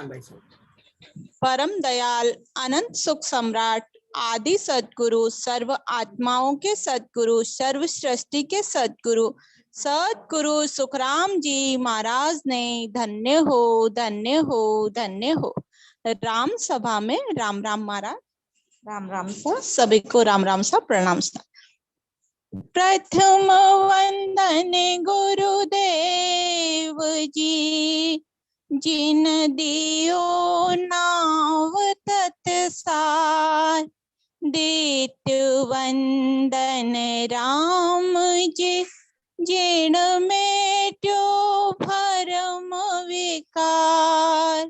भाई। परम दयाल अनंत सुख सम्राट आदि सदगुरु सर्व आत्माओं के सदगुरु सर्व सृष्टि के सदगुरु सदगुरु सुखराम जी महाराज ने धन्य हो धन्य हो धन्य हो। राम सभा में राम राम महाराज, राम राम सा सभी को राम राम सा प्रणाम सा। प्रथम वंदन गुरुदेव जी जिन दियो नाव तत्सार। द्वितीय वंदन राम जी जिन मेट्यो भरम विकार।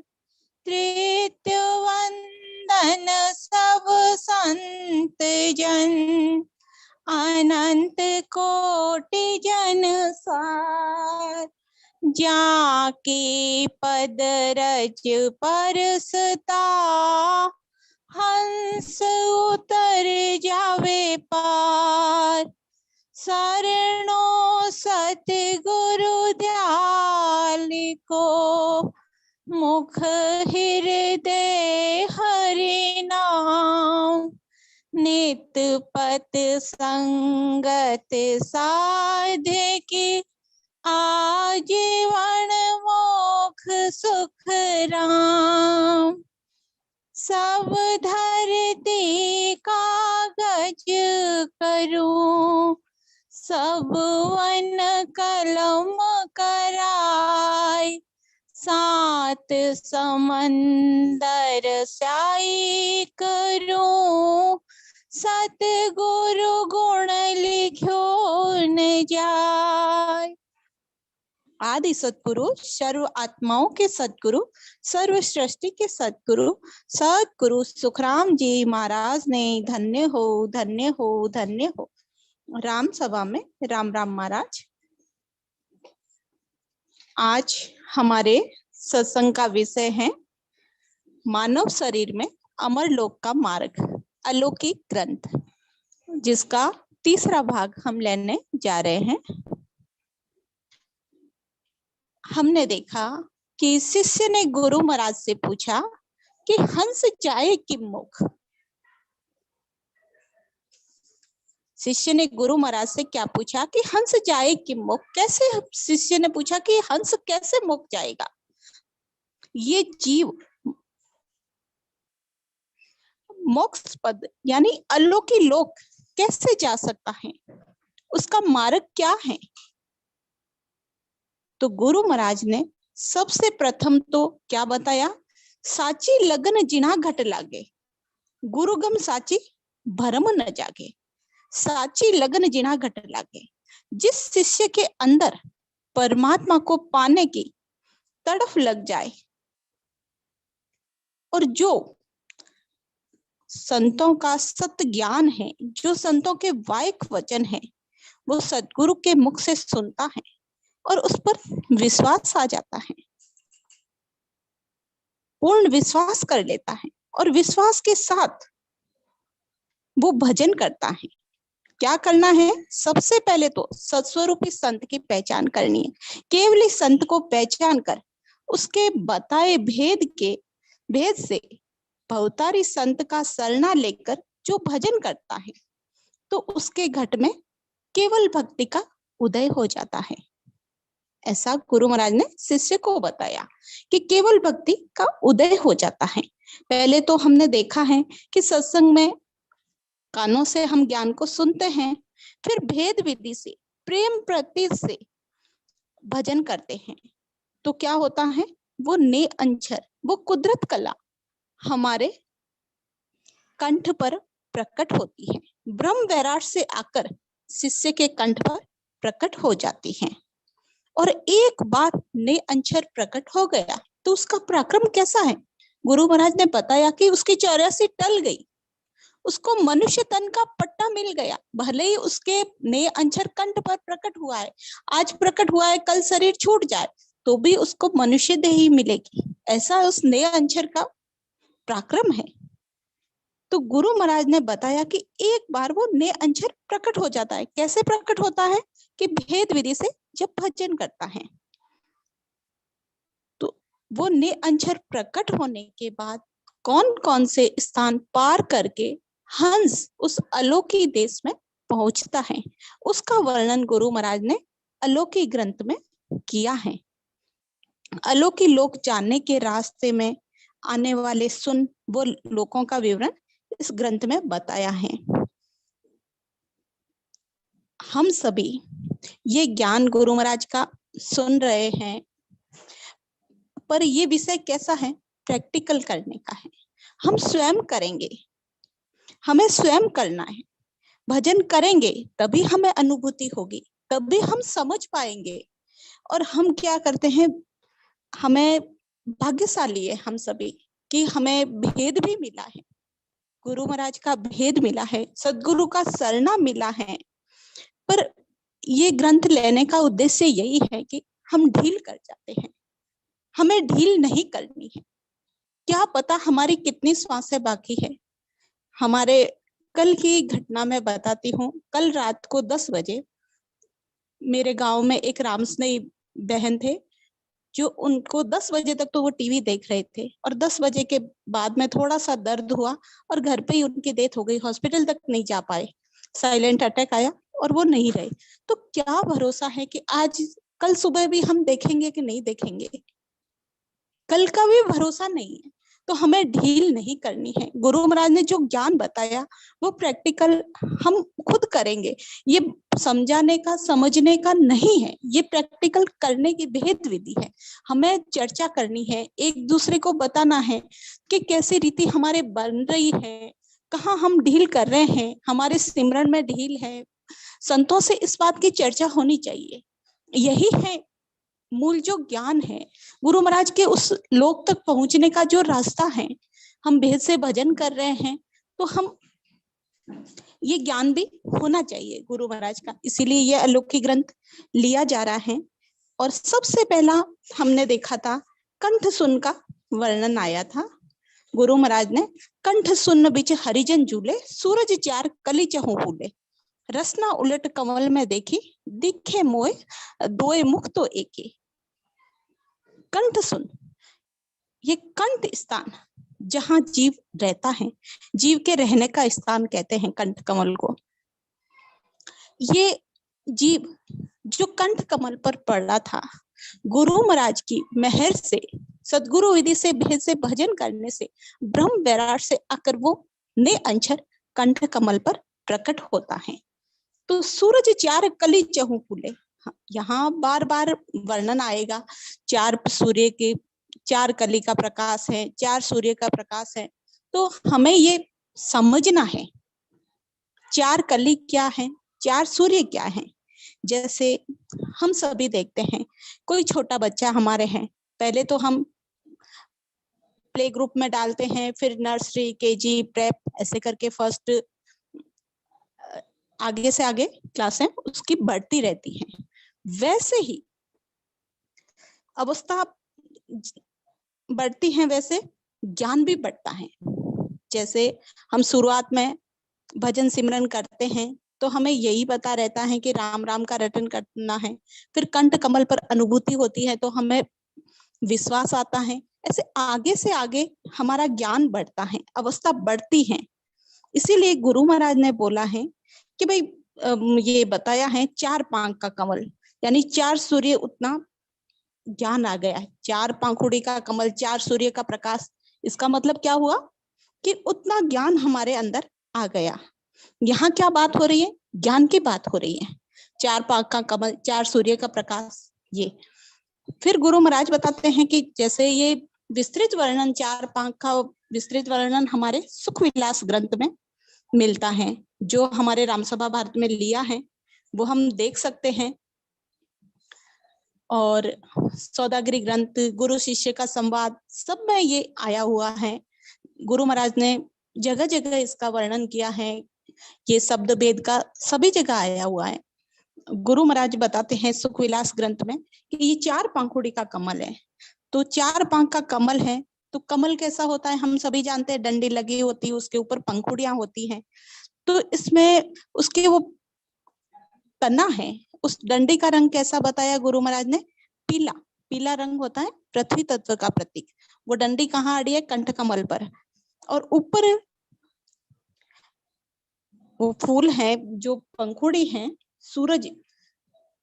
तृतीय वंदन सब संत जन अनंत कोटि जन सार। जाके पद रज परसता हंस उतर जावे पार। शरणो सतगुरु दयाल को मुख हृदय हरि नाम। नित पत संगत साधे की आजीवन मोक्ष सुख राम। सब धरती कागज करूं सब वन कलम कराय। सात समंदर स्याही करूं सतगुरु गुण लिखो न जाय। आदि सतगुरु सर्व आत्माओं के सदगुरु सर्व सृष्टि के सदगुरु सदगुरु सुखराम जी महाराज ने धन्य हो धन्य हो धन्य हो। राम सभा में राम राम महाराज। आज हमारे सत्संग का विषय है मानव शरीर में अमरलोक का मार्ग, अलौकिक ग्रंथ, जिसका तीसरा भाग हम लेने जा रहे हैं। हमने देखा कि शिष्य ने गुरु महाराज से पूछा कि हंस जाए कि मुख। शिष्य ने गुरु महाराज से क्या पूछा कि हंस जाए कि मुख। कैसे शिष्य ने पूछा कि हंस कैसे मुख जाएगा। ये जीव मोक्ष पद यानी अलौकिक लोक कैसे जा सकता है, उसका मार्ग क्या है। तो गुरु महाराज ने सबसे प्रथम तो क्या बताया, साची लगन जिना घट लागे गुरुगम साची भरम न जागे। साची लगन जिना घट लागे, जिस शिष्य के अंदर परमात्मा को पाने की तड़फ लग जाए और जो संतों का सत्य ज्ञान है, जो संतों के वायक वचन है, वो सतगुरु के मुख से सुनता है और उस पर विश्वास आ जाता है, पूर्ण विश्वास कर लेता है और विश्वास के साथ वो भजन करता है। क्या करना है, सबसे पहले तो सत्स्वरूपी संत की पहचान करनी है। केवल संत को पहचान कर उसके बताए भेद से बहुतारी संत का शरणा लेकर जो भजन करता है तो उसके घट में केवल भक्ति का उदय हो जाता है। ऐसा गुरु महाराज ने शिष्य को बताया कि केवल भक्ति का उदय हो जाता है। पहले तो हमने देखा है कि सत्संग में कानों से हम ज्ञान को सुनते हैं, फिर भेद विधि से प्रेम प्रति से भजन करते हैं तो क्या होता है, वो ने अंचर, वो कुदरत कला हमारे कंठ पर प्रकट होती है। ब्रह्म वैराट से आकर शिष्य के कंठ पर प्रकट हो जाती है। और एक बार ने अंचर प्रकट हो गया तो उसका पराक्रम कैसा है, गुरु महाराज ने बताया कि उसकी 84 टल गई, उसको मनुष्य तन का पट्टा मिल गया। भले ही उसके ने अंचर कंठ पर प्रकट हुआ है, आज प्रकट हुआ है, कल शरीर छूट जाए तो भी उसको मनुष्य देह ही मिलेगी। ऐसा उस ने अंचर का पराक्रम है। तो गुरु महाराज ने बताया कि एक बार वो ने अंचर प्रकट हो जाता है। कैसे प्रकट होता है कि भेद विधि से जब भजन करता है। तो वो निअक्षर प्रकट होने के बाद कौन कौन से स्थान पार करके हंस उस अलौकिक देश में पहुंचता है, उसका वर्णन गुरु महाराज ने अलौकिक ग्रंथ में किया है। अलौकिक लोक जानने के रास्ते में आने वाले सुन वो लोगों का विवरण इस ग्रंथ में बताया है। हम सभी ये ज्ञान गुरु महाराज का सुन रहे हैं, पर ये विषय कैसा है? प्रैक्टिकल करने का है। हम स्वयं करेंगे, हमें स्वयं करना है। भजन करेंगे तभी हमें अनुभूति होगी, तभी हम समझ पाएंगे। और हम क्या करते हैं, हमें भाग्यशाली है हम सभी कि हमें भेद भी मिला है, गुरु महाराज का भेद मिला है, सदगुरु का सरना मिला है। पर ये ग्रंथ लेने का उद्देश्य यही है कि हम ढील कर जाते हैं, हमें ढील नहीं करनी है। क्या पता हमारी कितनी सांसें बाकी है। हमारे कल की घटना मैं बताती हूँ। कल रात को 10 बजे मेरे गांव में एक रामस्नेही बहन थे, जो उनको 10 बजे तक तो वो टीवी देख रहे थे, और 10 बजे के बाद में थोड़ा सा दर्द हुआ और घर पे ही उनकी डेथ हो गई। हॉस्पिटल तक नहीं जा पाए, साइलेंट अटैक आया और वो नहीं रहे। तो क्या भरोसा है कि आज कल सुबह भी हम देखेंगे कि नहीं देखेंगे? कल का भी भरोसा नहीं है। तो हमें ढील नहीं करनी है। गुरु महाराज ने जो ज्ञान बताया वो प्रैक्टिकल हम खुद करेंगे। ये समझाने का समझने का नहीं है, ये प्रैक्टिकल करने की भेद विधि है। हमें चर्चा करनी है, एक दूसरे को बताना है कि कैसी रीति हमारे बन रही है, कहाँ हम ढील कर रहे हैं, हमारे सिमरन में ढील है। संतों से इस बात की चर्चा होनी चाहिए। यही है मूल जो ज्ञान है, गुरु महाराज के उस लोक तक पहुंचने का जो रास्ता है। हम भेद से भजन कर रहे हैं तो हम ये ज्ञान भी होना चाहिए गुरु महाराज का, इसीलिए ये अलौकिक ग्रंथ लिया जा रहा है। और सबसे पहला हमने देखा था कंठ सुन का वर्णन आया था। गुरु महाराज ने कंठ सुन बिच हरिजन झूले, सूरज चार कली चहु फूले, रसना उलट कमल में देखी, दिखे मोय दोए मुख तो एके। कंठ सुन, ये कंठ स्थान जहां जीव रहता है, जीव के रहने का स्थान कहते हैं कंठ कमल को। ये जीव जो कंठ कमल पर पड़ा था, गुरु महाराज की मेहर से, सदगुरु विधि से भेद से भजन करने से, ब्रह्म वैराट से आकर वो निअक्षर कंठ कमल पर प्रकट होता है। तो सूरज चार कली चहु फूले, यहाँ बार बार वर्णन आएगा। चार सूर्य के, चार कली का प्रकाश है, चार सूर्य का प्रकाश है। तो हमें ये समझना है चार कली क्या है, चार सूर्य क्या है। जैसे हम सभी देखते हैं, कोई छोटा बच्चा हमारे हैं, पहले तो हम प्ले ग्रुप में डालते हैं, फिर नर्सरी, केजी, प्रेप, ऐसे करके फर्स्ट आगे से आगे क्लासें उसकी बढ़ती रहती हैं। वैसे ही अवस्था बढ़ती है, वैसे ज्ञान भी बढ़ता है। जैसे हम शुरुआत में भजन सिमरन करते हैं तो हमें यही पता रहता है कि राम राम का रटन करना है, फिर कंठ कमल पर अनुभूति होती है तो हमें विश्वास आता है। ऐसे आगे से आगे हमारा ज्ञान बढ़ता है, अवस्था बढ़ती है। इसीलिए गुरु महाराज ने बोला है कि भाई ये बताया है चार पांख का कमल, यानी चार सूर्य उतना ज्ञान आ गया है। चार पांखुड़ी का कमल, चार सूर्य का प्रकाश, इसका मतलब क्या हुआ कि उतना ज्ञान हमारे अंदर आ गया। यहाँ क्या बात हो रही है? ज्ञान की बात हो रही है। चार पांख का कमल, चार सूर्य का प्रकाश। ये फिर गुरु महाराज बताते हैं कि जैसे ये विस्तृत वर्णन, चार पांख का विस्तृत वर्णन हमारे सुख विलास ग्रंथ में मिलता है, जो हमारे रामसभा भारत में लिया है वो हम देख सकते हैं। और सौदागरी ग्रंथ, गुरु शिष्य का संवाद, सब में ये आया हुआ है। गुरु महाराज ने जगह जगह इसका वर्णन किया है। ये शब्द भेद का सभी जगह आया हुआ है। गुरु महाराज बताते हैं सुख विलास ग्रंथ में कि ये चार पंखुड़ी का कमल है। तो चार पंख का कमल है तो कमल कैसा होता है हम सभी जानते हैं, डंडी लगी होती है, उसके ऊपर पंखुड़ियां होती हैं। तो इसमें उसके वो तना है, उस डंडी का रंग कैसा बताया गुरु महाराज ने? पीला। पीला रंग होता है पृथ्वी तत्व का प्रतीक। वो डंडी कहाँ अड़ी है? कंठ कमल पर। और ऊपर वो फूल है जो पंखुड़ी है, सूरज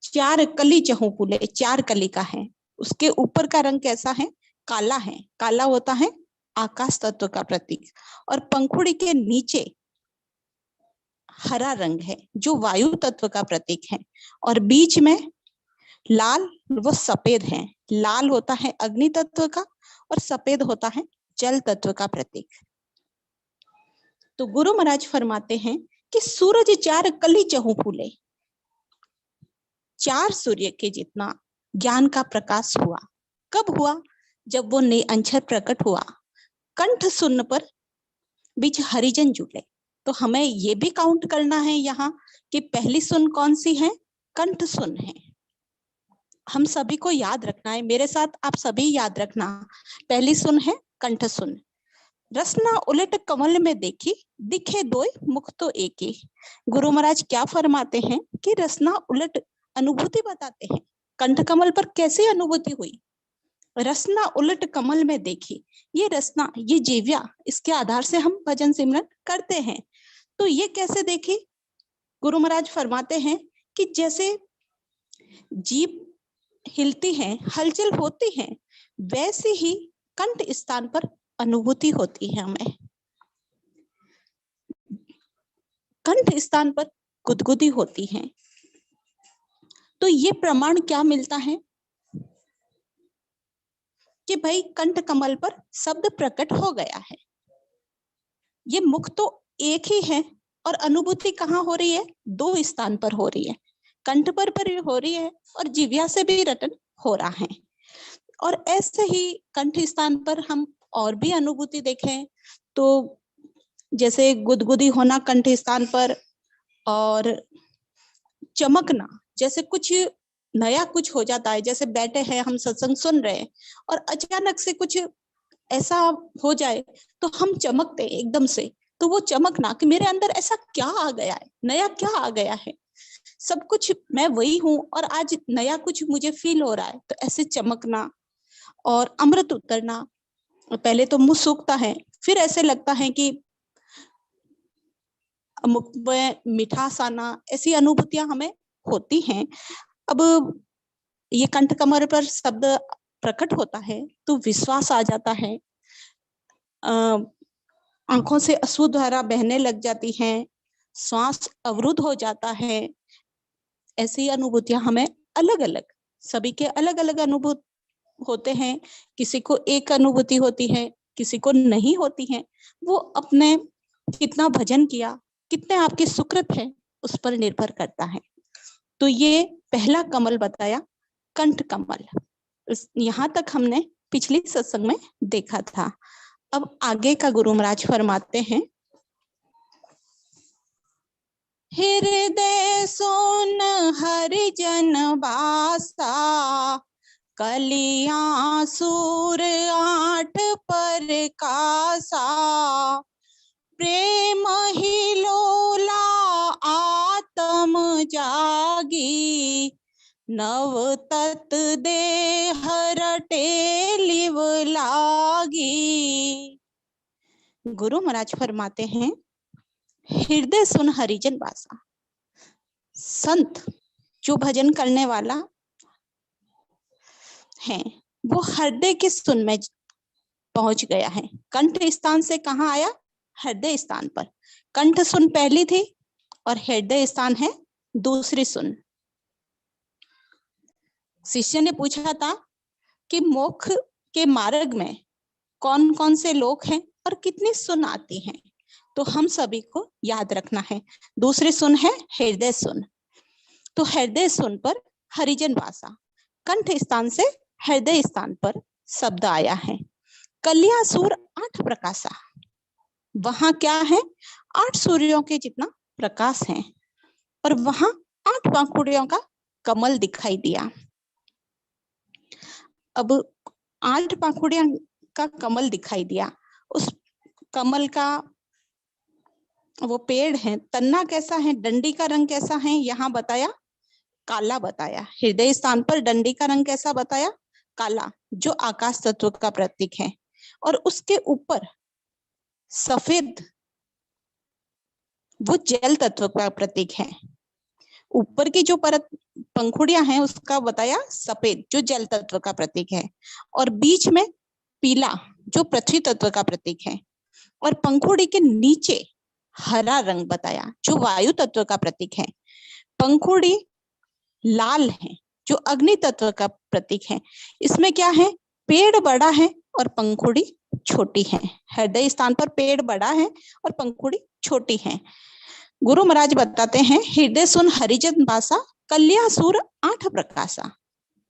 4 कली चहु फूले, 4 कली का है। उसके ऊपर का रंग कैसा है? काला है। काला होता है आकाश तत्व का प्रतीक। और पंखुड़ी के नीचे हरा रंग है जो वायु तत्व का प्रतीक है। और बीच में लाल व सफेद है। लाल होता है अग्नि तत्व का और सफेद होता है जल तत्व का प्रतीक। तो गुरु महाराज फरमाते हैं कि सूरज 4 कली चहु फूले, 4 सूर्य के जितना ज्ञान का प्रकाश हुआ। कब हुआ? जब वो निअंजर प्रकट हुआ। कंठ सुन पर बीच हरिजन जुटे। तो हमें ये भी काउंट करना है यहाँ कि पहली सुन कौन सी है? कंठ सुन है। हम सभी को याद रखना है, मेरे साथ आप सभी याद रखना। पहली सुन है कंठ सुन। रसना उलट कमल में देखी, दिखे दोय मुख तो एक ही। गुरु महाराज क्या फरमाते हैं कि रसना उलट अनुभूति बताते हैं। कंठ कमल पर कैसी अनुभूति हुई? रसना उलट कमल में देखी। ये रसना, ये जीव्या, इसके आधार से हम भजन सिमरन करते हैं। तो ये कैसे देखी? गुरु महाराज फरमाते हैं कि जैसे जीभ हिलती है, हलचल होती है, वैसे ही कंठ स्थान पर अनुभूति होती है हमें। कंठ स्थान पर गुदगुदी होती है। तो ये प्रमाण क्या मिलता है कि भाई कंठ कमल पर शब्द प्रकट हो गया है। ये मुख तो एक ही है और अनुभूति कहाँ हो रही है? 2 स्थान पर हो रही है। कंठ पर भी हो रही है और जिह्वा से भी रटन हो रहा है। और ऐसे ही कंठ स्थान पर हम और भी अनुभूति देखें तो जैसे गुदगुदी होना कंठ स्थान पर, और चमकना, जैसे कुछ नया कुछ हो जाता है। जैसे बैठे हैं हम सत्संग सुन रहे हैं और अचानक से कुछ ऐसा हो जाए तो हम चमकते एकदम से। तो वो चमकना कि मेरे अंदर ऐसा क्या आ गया है, नया क्या आ गया है, सब कुछ मैं वही हूँ और आज नया कुछ मुझे फील हो रहा है। तो ऐसे चमकना और अमृत उतरना। पहले तो मुंह सूखता है, फिर ऐसे लगता है कि मुख में मिठास आना, ऐसी अनुभूतियां हमें होती हैं। अब ये कंठ कमर पर शब्द प्रकट होता है तो विश्वास आ जाता है। आंखों से अश्रु धारा बहने लग जाती हैं, श्वास अवरुद्ध हो जाता है। ऐसी अनुभूतियां हमें अलग अलग, सभी के अलग अलग अनुभूत होते हैं। किसी को एक अनुभूति होती है, किसी को नहीं होती है। वो अपने कितना भजन किया, कितने आपके सुकृत है, उस पर निर्भर करता है। तो ये पहला कमल बताया, कंठ कमल। यहाँ तक हमने पिछली सत्संग में देखा था। अब आगे का गुरु महाराज फरमाते हैं, हृदय सुन हरिजन बासा, कलियां सूर 8 पर कासा। प्रेम ही लोला आत्म जागी, नव तत देह रटे लिव लागी। गुरु महाराज फरमाते हैं, हृदय सुन हरिजन बासा। संत जो भजन करने वाला है वो हृदय के सुन में पहुंच गया है। कंठ स्थान से कहाँ आया? हृदय स्थान पर। कंठ सुन पहली थी और हृदय स्थान है दूसरी सुन। शिष्य ने पूछा था कि मोक्ष के मार्ग में कौन कौन से लोग हैं और कितनी सुन आती हैं। तो हम सभी को याद रखना है, दूसरी सुन है हृदय सुन। तो हृदय सुन पर हरिजन वासा, कंठ स्थान से हृदय स्थान पर शब्द आया है। कलियासूर 8 प्रकाशा, वहां क्या है? 8 सूर्यों के जितना प्रकाश है और वहां 8 पंखुड़ियों का कमल दिखाई दिया। अब 8 पंखुड़ियों का कमल दिखाई दिया। उस कमल का वो पेड़ है, तन्ना कैसा है, डंडी का रंग कैसा है, यहाँ बताया काला बताया। हृदय स्थान पर डंडी का रंग कैसा बताया? काला जो आकाश तत्व का प्रतीक है, और उसके ऊपर सफेद वो जल तत्व का प्रतीक है। ऊपर की जो परत पंखुड़ियां हैं उसका बताया सफेद जो जल तत्व का प्रतीक है, और बीच में पीला जो पृथ्वी तत्व का प्रतीक है, और पंखुड़ी के नीचे हरा रंग बताया जो वायु तत्व का प्रतीक है। पंखुड़ी लाल है जो अग्नि तत्व का प्रतीक है। इसमें क्या है, पेड़ बड़ा है और पंखुड़ी छोटी है। हृदय स्थान पर पेड़ बड़ा है और पंखुड़ी छोटी है। गुरु महाराज बताते हैं, हृदय सुन हरिजन बासा, कल्या सूर 8 प्रकाशा।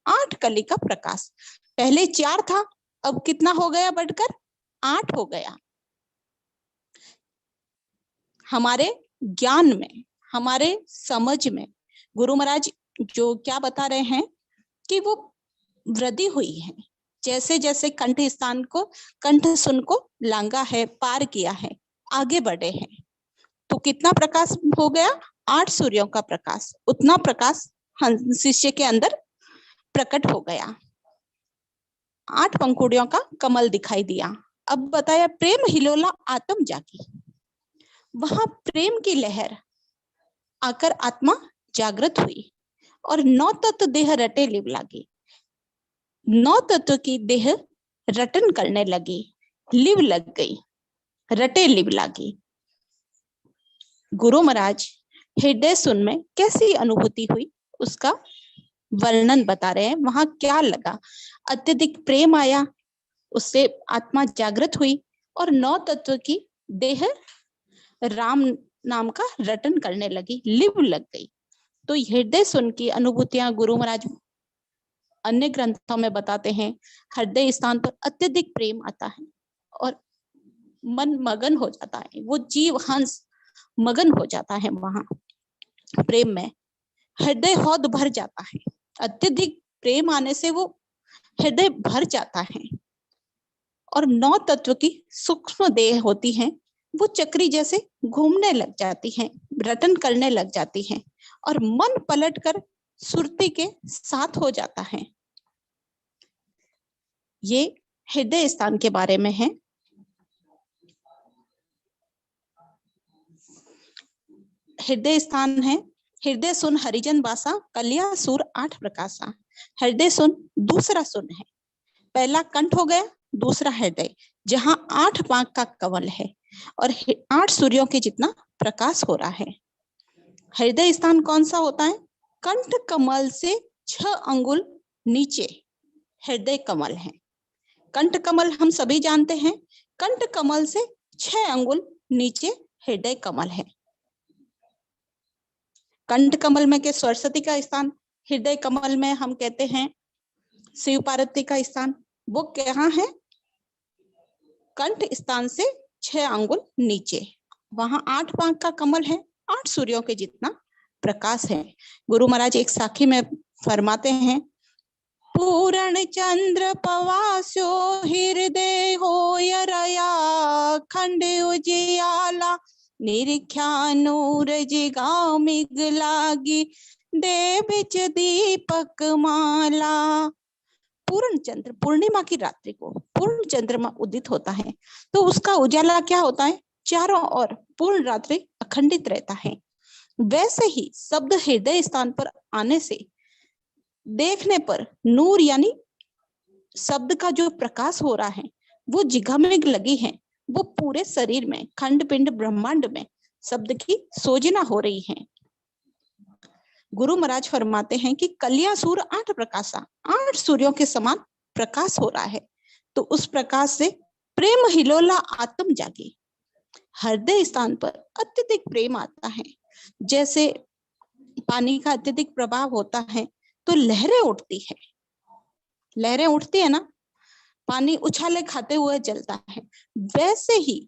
8 कली का प्रकाश, पहले 4 था, अब कितना हो गया, बढ़कर 8 हो गया। हमारे ज्ञान में, हमारे समझ में गुरु महाराज जो क्या बता रहे हैं कि वो वृद्धि हुई है। जैसे जैसे कंठ स्थान को, कंठ सुन को लांगा है, पार किया है, आगे बढ़े हैं, तो कितना प्रकाश हो गया, 8 सूर्यों का प्रकाश। उतना प्रकाश शिष्य के अंदर प्रकट हो गया। 8 पंखुड़ियों का कमल दिखाई दिया। अब बताया प्रेम हिलोला आत्म जागी, वहां प्रेम की लहर आकर आत्मा जागृत हुई और 9 तत्व देह रटे लिव लागी। 9 तत्व की देह रटन करने लगी, लिव लग गई, रटे लिव लागी। गुरु महाराज हृदय सुन में कैसी अनुभूति हुई उसका वर्णन बता रहे हैं। वहां क्या लगा, अत्यधिक प्रेम आया, उससे आत्मा जागृत हुई और 9 तत्व की देह राम नाम का रटन करने लगी, लिव लग गई। तो हृदय सुन की अनुभूतियां गुरु महाराज अन्य ग्रंथों में बताते हैं। हृदय स्थान पर अत्यधिक प्रेम आता है और मन मगन हो जाता है, वो जीव हंस मगन हो जाता है वहां प्रेम में। हृदय हौद भर जाता है, अत्यधिक प्रेम आने से वो हृदय भर जाता है। और 9 तत्व की सूक्ष्म देह होती हैं, वो चक्री जैसे घूमने लग जाती हैं, रटन करने लग जाती हैं, और मन पलटकर सुरती के साथ हो जाता है। ये हृदय स्थान के बारे में है। हृदय स्थान है, हृदय सुन हरिजन बासा, कल्या सूर 8 प्रकाशा। हृदय सुन दूसरा सुन है, पहला कंठ हो गया, दूसरा हृदय, जहां 8 पांख का कमल है और 8 सूर्यों के जितना प्रकाश हो रहा है। हृदय स्थान कौन सा होता है, कंठ कमल से 6 अंगुल नीचे हृदय कमल है। कंठ कमल हम सभी जानते हैं, कंठ कमल से 6 अंगुल नीचे हृदय कमल है। कंठ कमल में के सरस्वती का स्थान, हृदय कमल में हम कहते हैं शिव पार्वती का स्थान, वो कहाँ है, कंठ स्थान से 6 अंगुल नीचे, वहां 8 पांख का कमल है, 8 सूर्यों के जितना प्रकाश है। गुरु महाराज एक साखी में फरमाते हैं, पूर्ण चंद्र पवास्यो हृदय होय रया, खंड उजियाला निरीख्या नूर जिगाओ मिग लागी, दे बिच दीपक माला। पूर्ण चंद्र, पूर्णिमा की रात्रि को पूर्ण चंद्रमा उदित होता है तो उसका उजाला क्या होता है, चारों ओर पूर्ण रात्रि अखंडित रहता है। वैसे ही शब्द हृदय स्थान पर आने से देखने पर नूर यानी शब्द का जो प्रकाश हो रहा है वो जिघामिघ लगी है, वो पूरे शरीर में, खंड पिंड ब्रह्मांड में शब्द की सोजना हो रही है। गुरु महाराज फरमाते हैं कि कल्या सूर 8 प्रकाशा, 8 सूर्यों के समान प्रकाश हो रहा है, तो उस प्रकाश से प्रेम हिलोला आत्म जागे। हृदय स्थान पर अत्यधिक प्रेम आता है, जैसे पानी का अत्यधिक प्रभाव होता है तो लहरें उठती है, लहरें उठती है ना, पानी उछाले खाते हुए चलता है, वैसे ही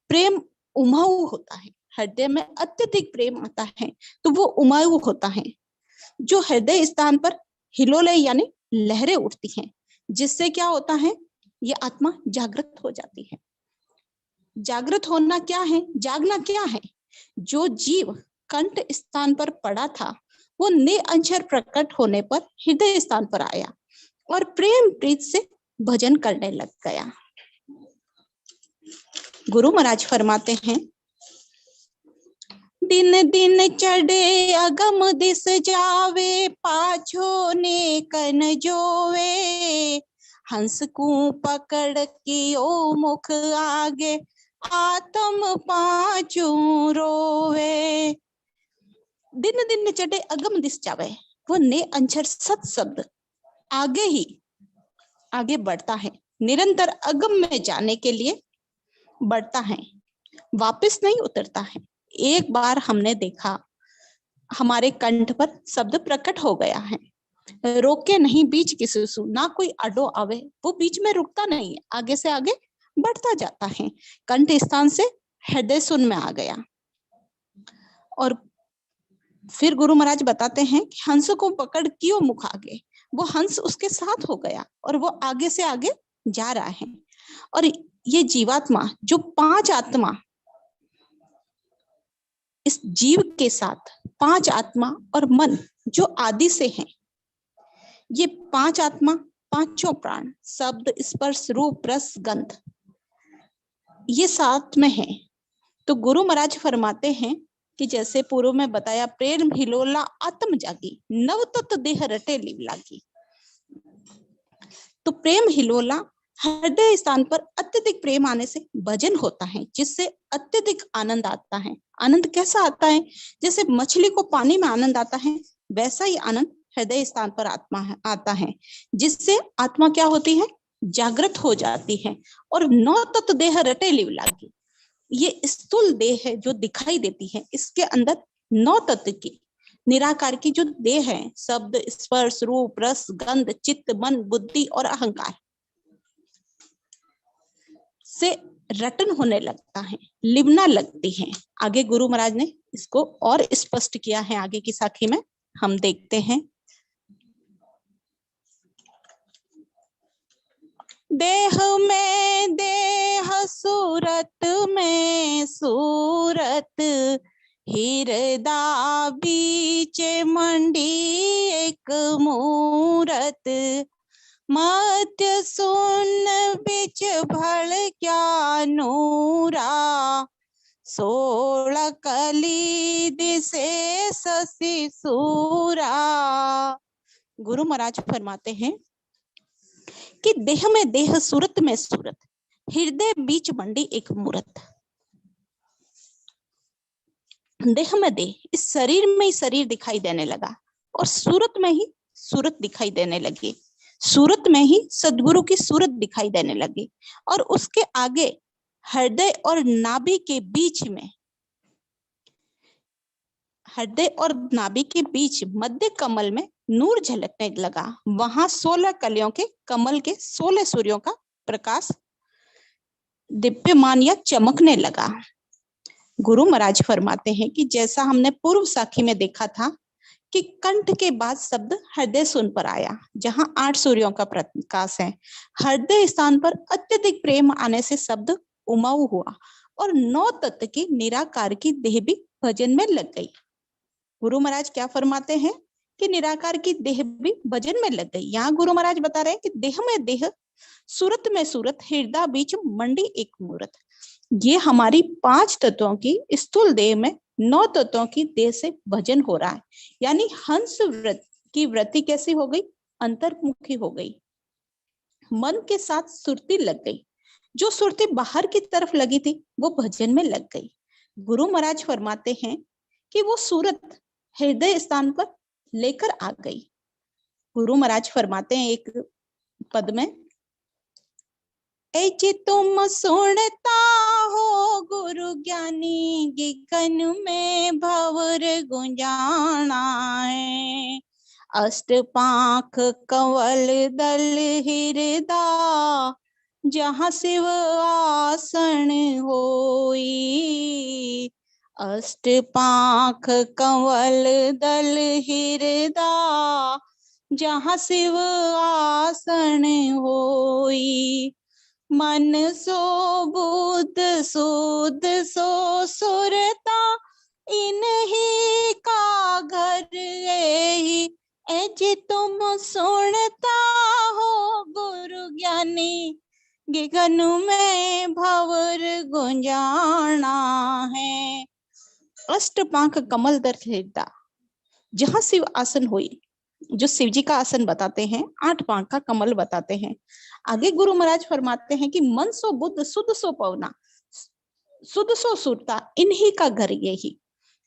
प्रेम उमाऊ होता है। हृदय में अत्यधिक प्रेम आता है तो वो उमाऊ होता है, जो हृदय स्थान पर हिलोले यानी लहरें उठती हैं, जिससे क्या होता है, ये आत्मा जागृत हो जाती है। जागृत होना क्या है, जागना क्या है, जो जीव कंठ स्थान पर पड़ा था वो निअक्षर प्रकट होने पर हृदय स्थान पर आया और प्रेम प्रीत से भजन करने लग गया। गुरु महाराज फरमाते हैं, दिन दिन चढ़े अगम दिस जावे, पाछो ने कन जोवे, हंस को पकड़ की ओ मुख आगे, आत्म पाछू रोवे। दिन दिन चढ़े अगम दिस जावे, वो ने अंचर सत शब्द आगे बढ़ता है, निरंतर अगम में जाने के लिए बढ़ता है, वापस नहीं उतरता है। एक बार हमने देखा, हमारे कंठ पर शब्द प्रकट हो गया है, रोके नहीं बीच की सुसु, ना कोई अडो आवे, वो बीच में रुकता नहीं है, आगे से आगे बढ़ता जाता है, कंठ स्थान से हृदय सुन में आ गया। और फिर गुरु महाराज बताते हैं कि हंस को पकड़ क्यों मुख आगे, वो हंस उसके साथ हो गया और वो आगे से आगे जा रहा है। और ये जीवात्मा, जो पांच आत्मा, इस जीव के साथ पांच आत्मा और मन जो आदि से हैं, ये पांच आत्मा, पांचों प्राण, शब्द स्पर्श रूप रस गंध, ये साथ में है। तो गुरु महाराज फरमाते हैं कि जैसे पूर्व में बताया, प्रेम हिलोला आत्म जागी, नव तत्व देह रटे लिव लागी। तो प्रेम हिलोला, हृदय स्थान पर अत्यधिक प्रेम आने से भजन होता है, जिससे अत्यधिक आनंद आता है। आनंद कैसा आता है? जैसे मछली को पानी में आनंद आता है, वैसा ही आनंद हृदय स्थान पर आता है, जिससे आत्मा क्या होती है? जागृत हो जाती है। और नौ तत्व देह रटे लिव लागी, ये स्थूल देह है जो दिखाई देती है, इसके अंदर नौ तत्व की, निराकार की जो देह है, शब्द स्पर्श रूप रस गंध चित्त मन बुद्धि और अहंकार से रटन होने लगता है, लिवना लगती है। आगे गुरु महाराज ने इसको और स्पष्ट किया है, आगे की साखी में हम देखते हैं। देह में देह, सूरत में सूरत, हृदय बीच मंडी एक मूरत, मध्य सुन बिच भल क्या नूरा, 16 कली दिसे शशि सूरा। गुरु महाराज फरमाते हैं कि देह में देह, सूरत में सूरत, हृदय बीच मंडी एक मूरत। देह में देह, इस शरीर में ही शरीर दिखाई देने लगा, और सूरत में ही सूरत दिखाई देने लगी, सूरत में ही सद्गुरु की सूरत दिखाई देने लगी। और उसके आगे हृदय और नाभि के बीच में, हृदय और नाभि के बीच मध्य कमल में नूर झलकने लगा। वहां 16 कलियों के कमल के 16 सूर्यों का प्रकाश दिव्यमान या चमकने लगा। गुरु महाराज फरमाते हैं कि जैसा हमने पूर्व साखी में देखा था कि कंठ के बाद शब्द हृदय सुन पर आया, जहां 8 सूर्यों का प्रकाश है, हृदय स्थान पर अत्यधिक प्रेम आने से शब्द उमाऊ हुआ और 9 तत्व की निराकार की देह भी भजन में लग गई। गुरु महाराज क्या फरमाते हैं कि निराकार की देह भी भजन में लग गई। यहाँ गुरु महाराज बता रहे हैं कि देह में देह, सूरत में सूरत, हृदय बीच मंडी एक मूरत। ये हमारी 5 तत्वों की स्थूल देह में 9 तत्वों की देह से भजन हो रहा है। यानी हंस व्रत की वृत्ति कैसी हो गई? अंतर्मुखी हो गई, मन के साथ सुरती लग गई। जो सुरती बाहर की तरफ लगी थी वो भजन में लग गई। गुरु महाराज फरमाते हैं कि वो सूरत हृदय स्थान पर लेकर आ गई। गुरु महाराज फरमाते हैं एक पद में, ऐ तुम सुनता हो गुरु ज्ञानी, गिगन में भंवर गुंजाना है, अष्ट पाख कंवल दल हृदय, जहाँ शिव आसन होई, अष्ट पाख कंवल दल हृदय, जहाँ शिव आसन होई, मन सो बुद्ध शुद्ध सो सुरता, इन्हीं का घर यही ऐजे तुम सुनता हो गुरु ज्ञानी, गगन में भंवर गुंजाना है। अष्टपांख कमल दर हृदय, जहां शिव आसन हुई, जो शिव जी का आसन बताते हैं, 8 पांख का कमल बताते हैं। आगे गुरु महाराज फरमाते हैं कि मन सो बुद्ध सुध सो पवना, सुध सो सुरता, इन्हीं का घर यही।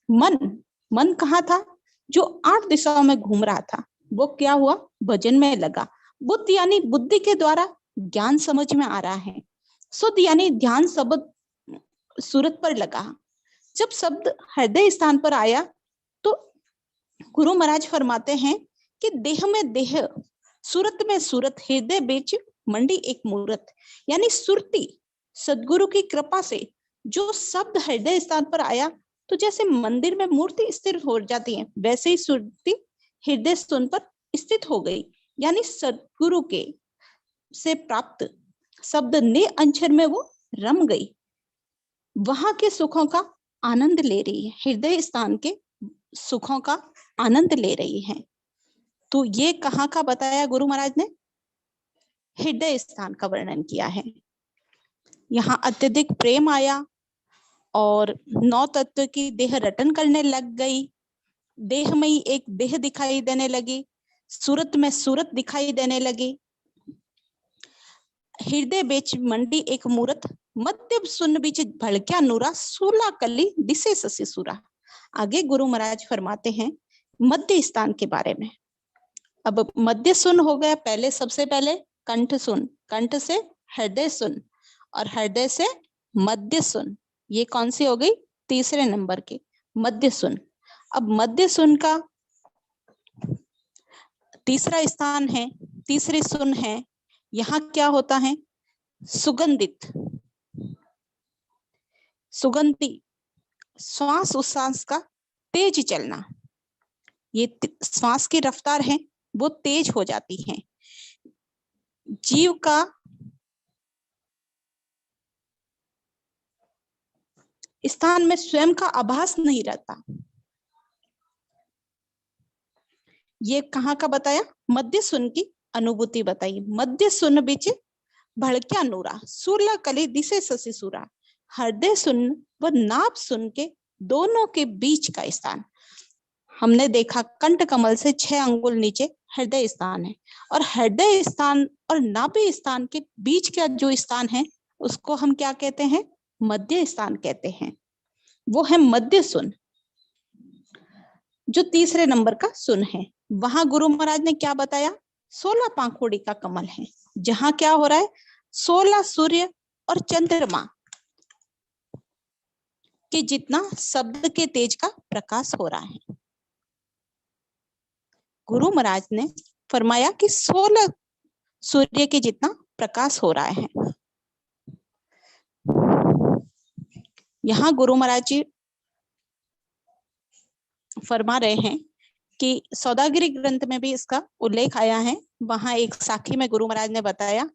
मन कहाँ था? जो 8 दिशाओं में घूम रहा था, वो क्या हुआ? भजन में लगा। बुद्ध यानी बुद्धि के द्वारा ज्ञान समझ में आ रहा है। सुध यानी ध्यान शब्द सूरत पर लगा। जब शब्द हृदय स्थान पर आया तो गुरु महाराज फरमाते हैं कि देह में देह, सूरत में सूरत, हृदय बीच मंडी एक मूरत, यानी सुरती सदगुरु की कृपा से जो शब्द हृदय स्थान पर आया, तो जैसे मंदिर में मूर्ति स्थिर हो जाती है, वैसे ही सुरती हृदय स्थान पर स्थित हो गई, यानी सदगुरु के से प्राप्त शब्द ने अंचर में वो रम गई, वहां के सुखों का आनंद ले रही है, हृदय स्थान के सुखों का आनंद ले रही है। तो ये कहाँ का बताया गुरु महाराज ने? हृदय स्थान का वर्णन किया है। यहाँ अत्यधिक प्रेम आया और 9 तत्व की देह रटन करने लग गई। देह में ही एक देह दिखाई देने लगी, सूरत में सूरत दिखाई देने लगी। हृदय बेच मंडी एक मूरत, मध्य सुन बीच भड़क्या नूरा, सूला कली दिसे ससी सूरा। आगे गुरु महाराज फरमाते हैं मध्य स्थान के बारे में। अब मध्य सुन हो गया, पहले सबसे पहले कंठ सुन, कंठ से हृदय सुन और हृदय से मध्य सुन। ये कौन सी हो गई? तीसरे नंबर के मध्य सुन। अब मध्य सुन का तीसरा स्थान है, तीसरी सुन है। यहाँ क्या होता है? सुगंधित, सुगंधी, श्वास उच्छ्वास का तेज चलना, ये श्वास की रफ्तार है वो तेज हो जाती है। जीव का स्थान में स्वयं का आभास नहीं रहता। ये कहाँ का बताया? मध्य सुन की अनुभूति बताई। मध्य सुन बीच भड़क्या नूरा, सूला कली दिसे ससी सूरा। हृदय सुन व नाभ सुन के दोनों के बीच का स्थान, हमने देखा कंठ कमल से 6 अंगुल नीचे हृदय स्थान है, और हृदय स्थान और नाभि स्थान के बीच का जो स्थान है उसको हम क्या कहते हैं? मध्य स्थान कहते हैं। वो है मध्य सुन, जो तीसरे नंबर का सुन है। वहां गुरु महाराज ने क्या बताया? 16 पाखुड़ी का कमल है, जहां क्या हो रहा है? 16 सूर्य और चंद्रमा के जितना शब्द के तेज का प्रकाश हो रहा है। गुरु महाराज ने फरमाया कि 16 सूर्य के जितना प्रकाश हो रहा है। यहाँ गुरु महाराज जी फरमा रहे हैं कि सौदागिरी ग्रंथ में भी इसका उल्लेख आया है। वहां एक साखी में गुरु महाराज ने बताया,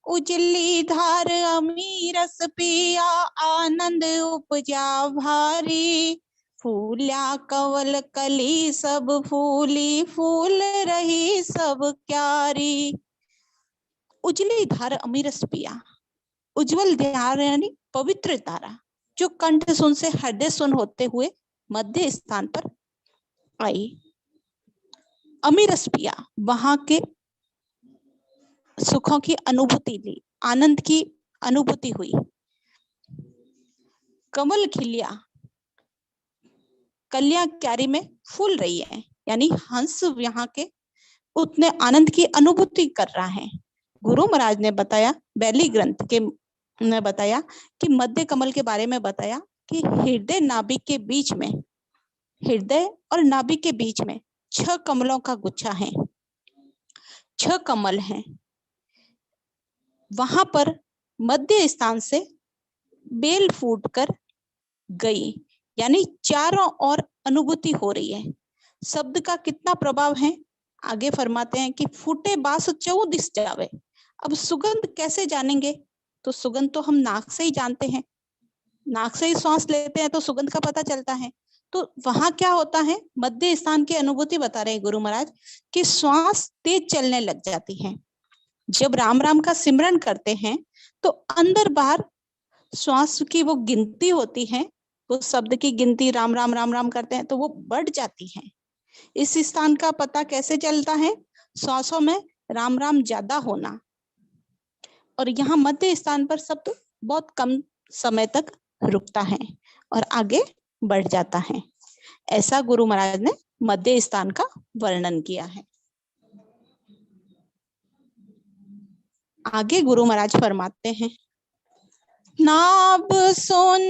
उजली धार अमीरस पिया, आनंद उपजा भारी, फूल्या कवल कली सब फूली, फूल रही सब क्यारी। उजली धार अमीरस पिया, उज्जवल धार यानी पवित्र धारा, जो कंठ सुन से हृदय सुन होते हुए मध्य स्थान पर आई। अमीरस पिया, वहां के सुखों की अनुभूति ली, आनंद की अनुभूति हुई। कमल खिलिया, कलियां क्यारी में फूल रही है, यानी हंस यहाँ के उतने आनंद की अनुभूति कर रहा है। गुरु महाराज ने बताया, बैली ग्रंथ के ने बताया कि मध्य कमल के बारे में बताया कि हृदय नाभि के बीच में, हृदय और नाभि के बीच में 6 कमलों का गुच्छा है, 6 कमल हैं। वहां पर मध्य स्थान से बेल फूटकर गई, यानी चारों ओर अनुभूति हो रही है। शब्द का कितना प्रभाव है? आगे फरमाते हैं कि फूटे बास 14 दिस जावे। अब सुगंध कैसे जानेंगे? तो सुगंध तो हम नाक से ही जानते हैं, नाक से ही श्वास लेते हैं तो सुगंध का पता चलता है। तो वहां क्या होता है, मध्य स्थान की अनुभूति बता रहे हैं गुरु महाराज कि श्वास तेज चलने लग जाती है। जब राम राम का सिमरन करते हैं तो अंदर बाहर श्वास की वो गिनती होती है, वो शब्द की गिनती राम राम राम राम करते हैं तो वो बढ़ जाती है। इस स्थान का पता कैसे चलता है, श्वासों में राम राम ज्यादा होना, और यहाँ मध्य स्थान पर शब्द बहुत कम समय तक रुकता है और आगे बढ़ जाता है। ऐसा गुरु महाराज ने मध्य स्थान का वर्णन किया है। आगे गुरु महाराज फरमाते हैं, नाभ सुन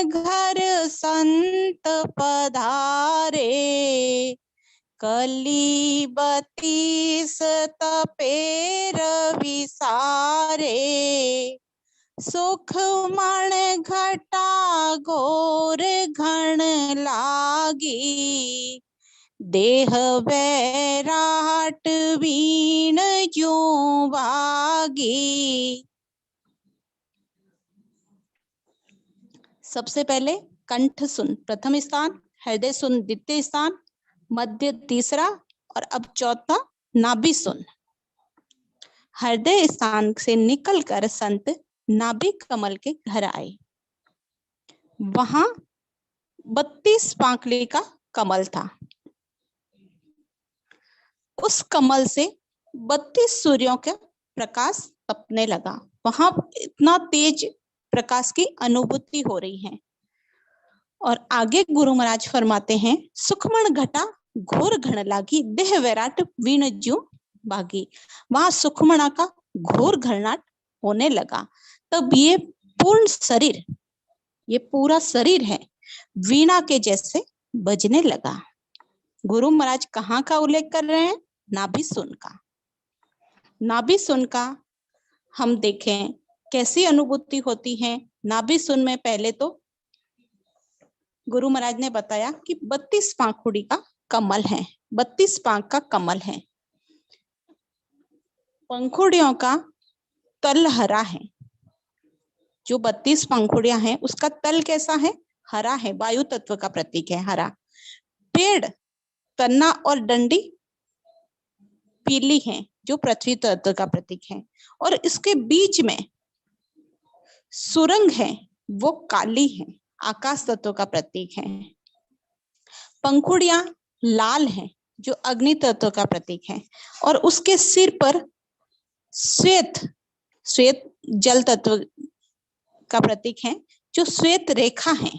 घर संत पधारे, कली 32 तपेर विसारे, सुख मण घटा घोर घन लागी, देह वैराट वीण जो भागी। सबसे पहले कंठ सुन प्रथम स्थान, हृदय सुन द्वितीय स्थान, मध्य तीसरा और अब चौथा नाभि सुन। हृदय स्थान से निकलकर संत नाभि कमल के घर आए। वहां 32 पांखली का कमल था। उस कमल से 32 सूर्यों का प्रकाश तपने लगा। वहां इतना तेज प्रकाश की अनुभूति हो रही है। और आगे गुरु महाराज फरमाते हैं, सुखमण घटा घोर घन लागी, देह वैराट वीण ज्यों भागी। वहां सुखमणा का घोर घरनाट होने लगा। तब ये पूर्ण शरीर, ये पूरा शरीर है, वीणा के जैसे बजने लगा। गुरु महाराज कहाँ का उल्लेख कर रहे हैं, नाभि सुन का। नाभि सुन का हम देखें कैसी अनुभूति होती है। नाभि सुन में पहले तो गुरु महाराज ने बताया कि 32 पाखुड़ी का कमल है, 32 पांख का कमल है। पंखुड़ियों का तल हरा है। जो 32 पंखुड़ियां हैं उसका तल कैसा है, हरा है, वायु तत्व का प्रतीक है हरा। पेड़ तना और डंडी पीली है, जो पृथ्वी तत्व का प्रतीक है। और इसके बीच में सुरंग है, वो काली है, आकाश तत्व का प्रतीक है। पंखुड़ियां लाल हैं, जो अग्नि तत्व का प्रतीक है। और उसके सिर पर श्वेत, श्वेत जल तत्व का प्रतीक है, जो श्वेत रेखा है।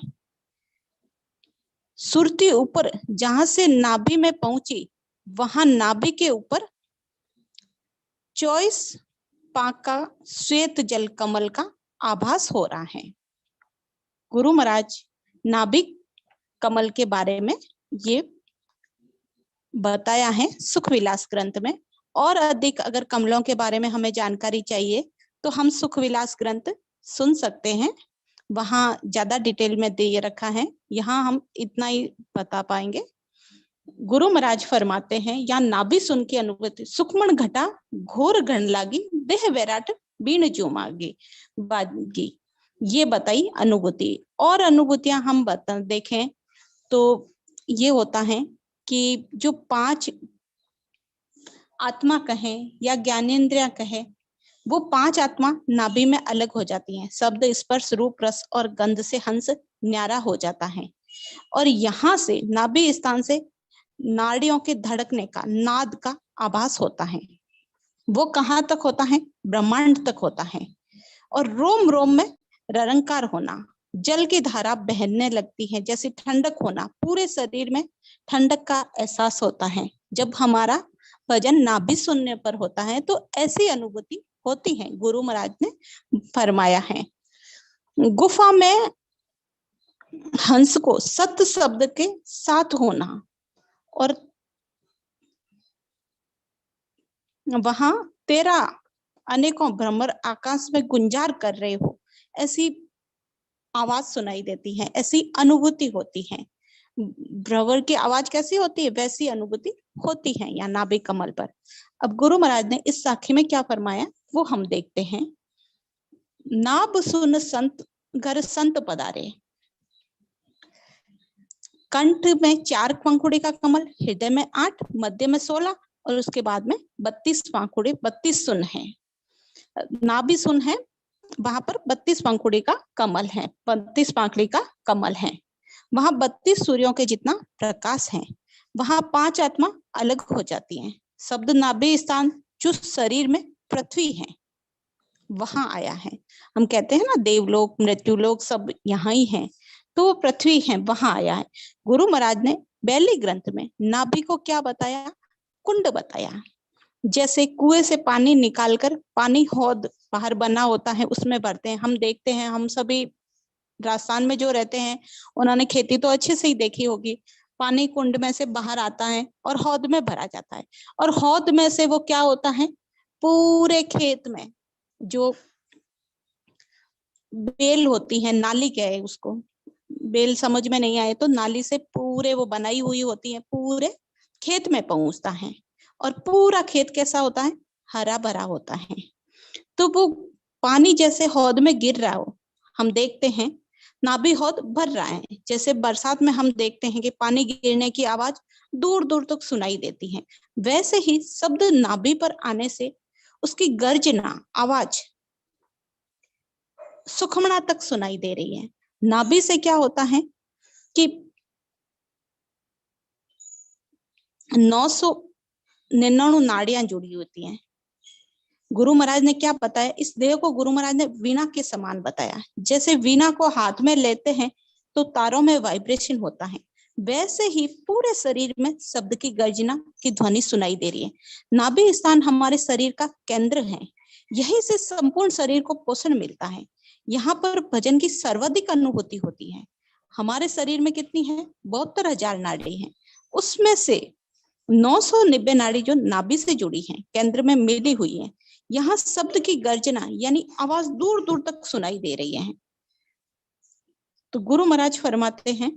सुरती ऊपर जहां से नाभि में पहुंची, वहां नाभि के ऊपर 24 पांख का श्वेत जल कमल का आभास हो रहा है। गुरु महाराज नाभि कमल के बारे में ये बताया है सुख विलास ग्रंथ में। और अधिक अगर कमलों के बारे में हमें जानकारी चाहिए तो हम सुख विलास ग्रंथ सुन सकते हैं, वहां ज्यादा डिटेल में दे रखा है। यहाँ हम इतना ही बता पाएंगे। गुरु महाराज फरमाते हैं, यहाँ नाभि सुन की अनुभूति, सुखमण घटा घोर घन लागी, देह वैराट बीण जो मागी बागी, ये बताई अनुभूति। और अनुभूतियां हम देखें तो ये होता है कि जो 5 आत्मा कहें या ज्ञानेंद्रियां कहें, वो 5 आत्मा नाभि में अलग हो जाती हैं। शब्द स्पर्श रूप रस और गंध से हंस न्यारा हो जाता है। और यहाँ से नाभि स्थान से नाड़ियों के धड़कने का, नाद का आभास होता है। वो कहाँ तक होता है, ब्रह्मांड तक होता है। और रोम रोम में ररंकार होना, जल की धारा बहने लगती है, जैसे ठंडक होना, पूरे शरीर में ठंडक का एहसास होता है। जब हमारा भजन नाभि सुनने पर होता है तो ऐसी अनुभूति होती है, गुरु महाराज ने फरमाया है। गुफा में हंस को सत्य शब्द के साथ होना, और वहां 13 अनेकों भ्रमर आकाश में गुंजार कर रहे हो, ऐसी आवाज सुनाई देती है, ऐसी अनुभूति होती है। भ्रमर की आवाज कैसी होती है, वैसी अनुभूति होती है यहाँ नाभि कमल पर। अब गुरु महाराज ने इस साखी में क्या फरमाया वो हम देखते हैं। नाभ सुन संत घर संत पधारे। कंठ में 4 पंखुड़ी का कमल, हृदय में 8, मध्य में 16 और उसके बाद में 32 पंखुड़ी, 32 सुन है, नाभि सुन है, वहां पर 32 पंखुड़ी का कमल है, 32 पाखड़ी का कमल है। वहां 32 सूर्यों के जितना प्रकाश है। वहां 5 आत्मा अलग हो जाती हैं। शब्द नाभि स्थान जो शरीर में पृथ्वी है वहां आया है। हम कहते हैं ना देवलोक, मृत्युलोक सब यहाँ ही है, तो वो पृथ्वी है, वहां आया है। गुरु महाराज ने बैली ग्रंथ में नाभि को क्या बताया? कुंड बताया। जैसे कुएं से पानी निकालकर पानी हौद बाहर बना होता है उसमें भरते हैं। हम देखते हैं, हम सभी राजस्थान में जो रहते हैं उन्होंने खेती तो अच्छे से ही देखी होगी। पानी कुंड में से बाहर आता है और हौद में भरा जाता है, और हौद में से वो क्या होता है, पूरे खेत में जो बेल होती है, नाली क्या है उसको, बेल समझ में नहीं आए तो नाली से पूरे वो बनाई हुई होती है, पूरे खेत में पहुंचता है। और पूरा खेत कैसा होता है? हरा भरा होता है। तो वो पानी जैसे हौद में गिर रहा हो, हम देखते हैं नाभि हौद भर रहा है। जैसे बरसात में हम देखते हैं कि पानी गिरने की आवाज दूर दूर तक सुनाई देती है, वैसे ही शब्द नाभि पर आने से उसकी गर्जना आवाज सुखमणा तक सुनाई दे रही है। नाभि से क्या होता है कि 999 नाड़ियां जुड़ी होती हैं। गुरु महाराज ने क्या बताया? इस देह को गुरु महाराज ने वीणा के समान बताया। जैसे वीणा को हाथ में लेते हैं तो तारों में वाइब्रेशन होता है, वैसे ही पूरे शरीर में शब्द की गर्जना की ध्वनि सुनाई दे रही है। नाभि स्थान हमारे शरीर का केंद्र है, यहीं से संपूर्ण शरीर को पोषण मिलता है। यहाँ पर भजन की सर्वाधिक अनुभूति होती है। हमारे शरीर में कितनी है? 72,000 नाड़ी है, उसमें से 990 नाड़ी जो नाभि से जुड़ी है, केंद्र में मिली हुई है। यहाँ शब्द की गर्जना यानी आवाज दूर दूर तक सुनाई दे रही है। तो गुरु महाराज फरमाते हैं,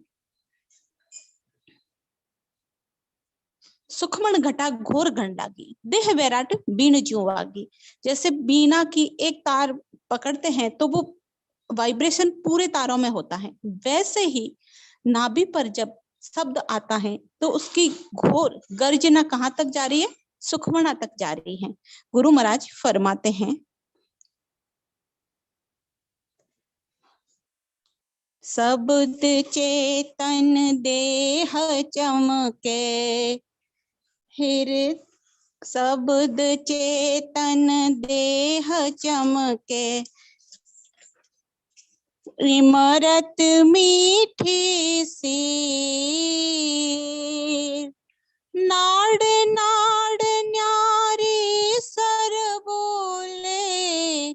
सुखमण घटा घोर घंटागी, देह वैराट बीण ज्यों वागी। जैसे बीना की एक तार पकड़ते हैं तो वो वाइब्रेशन पूरे तारों में होता है, वैसे ही नाभि पर जब शब्द आता है तो उसकी घोर गर्जना कहाँ तक जा रही है? सुखमणा तक जा रही है। गुरु महाराज फरमाते हैं, शब्द चेतन देह चमके, हिर शब्द चेतन देह चमके, इमरत मीठी सी, नाड़ नाड़ न्यारी सर बोले,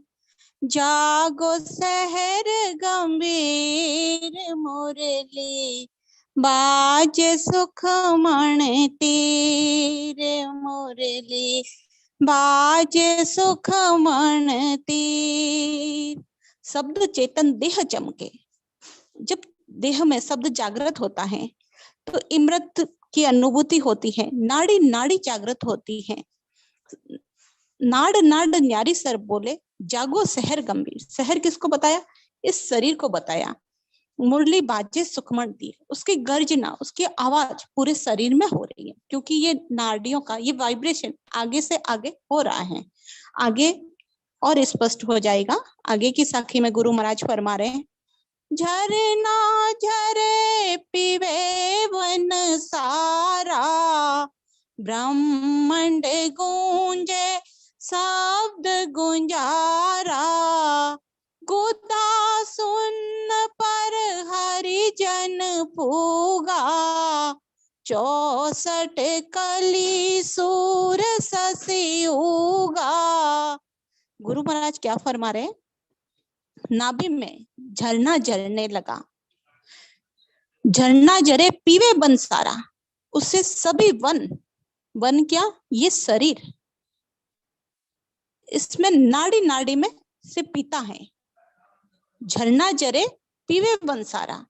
जागो शहर गंभीर मुरली, बाज सुखमण तीर मुरली, बाज सुखमण तीर। शब्द चेतन देह चमके। जब देह में शब्द जागृत होता है तो इमृत की अनुभूति होती है, नाड़ी नाड़ी जागृत होती है। नाड़ नाड़ न्यारी सर बोले, जागो शहर गंभीर। शहर किसको बताया? इस शरीर को बताया। मुरली बाजे सुखमण तीर, उसकी गर्जना, उसकी आवाज पूरे शरीर में हो रही है, क्योंकि ये नाड़ियों का ये वाइब्रेशन आगे से आगे हो रहा है। आगे और स्पष्ट हो जाएगा। आगे की साखी में गुरु महाराज फरमा रहे हैं, झरना झरे पीवे वन सारा, ब्रह्मांड गूंजे शब्द गुंजारा, गुदा सुन पर हरिजन फूगा, 64 कली सूर शशि उगा। गुरु महाराज क्या फरमा रहे हैं? नाभि में झरना झरने लगा, झरना झरे पीवे वन सारा, उससे सभी वन, वन क्या? ये शरीर, इसमें नाड़ी नाड़ी में से पीता है। झरना जरे पीवे वन सारा,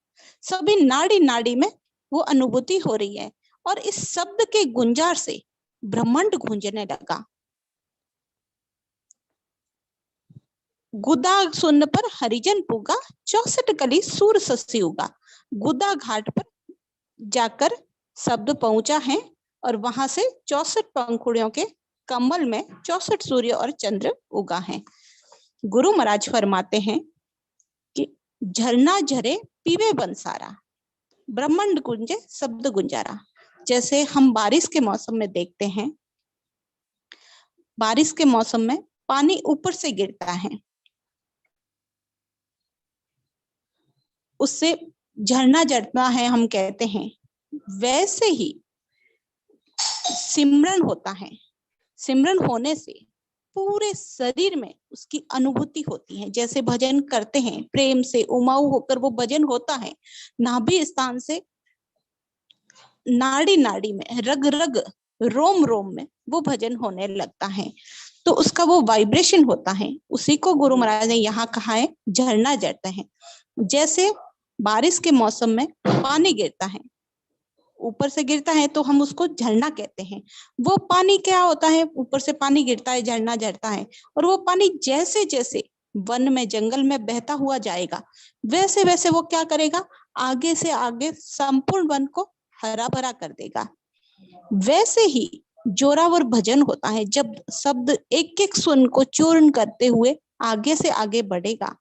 सभी नाड़ी नाड़ी में वो अनुभूति हो रही है। और इस शब्द के गुंजार से ब्रह्मांड गूंजने लगा। गुदा सुन पर हरिजन पूगा, 64 कली सूर शशि उगा। गुदा घाट पर जाकर शब्द पहुंचा है और वहां से 64 पंखुड़ियों के कमल में 64 सूर्य और चंद्र उगा है। गुरु महाराज फरमाते हैं कि झरना झरे पीवे बंसारा, ब्रह्मांड गुंजे शब्द गुंजारा। जैसे हम बारिश के मौसम में देखते हैं, बारिश के मौसम में पानी ऊपर से गिरता है, उससे झरना झरता है हम कहते हैं। वैसे ही सिमरन होता है, सिमरन होने से पूरे शरीर में उसकी अनुभूति होती है। जैसे भजन करते हैं प्रेम से उमाऊ होकर वो भजन होता है, नाभि स्थान से नाड़ी नाड़ी में, रग रग, रोम रोम में वो भजन होने लगता है, तो उसका वो वाइब्रेशन होता है। उसी को गुरु महाराज ने यहाँ कहा है झरना झरते हैं। जैसे बारिश के मौसम में पानी गिरता है, ऊपर से गिरता है तो हम उसको झरना कहते हैं। वो पानी क्या होता है, ऊपर से पानी गिरता है, झरना झरता है, और वो पानी जैसे जैसे वन में जंगल में बहता हुआ जाएगा, वैसे वैसे वो क्या करेगा, आगे से आगे संपूर्ण वन को हरा भरा कर देगा। वैसे ही जोरावर भजन होता है, जब शब्द एक एक सुन को चूर्ण करते हुए आगे से आगे बढ़ेगा,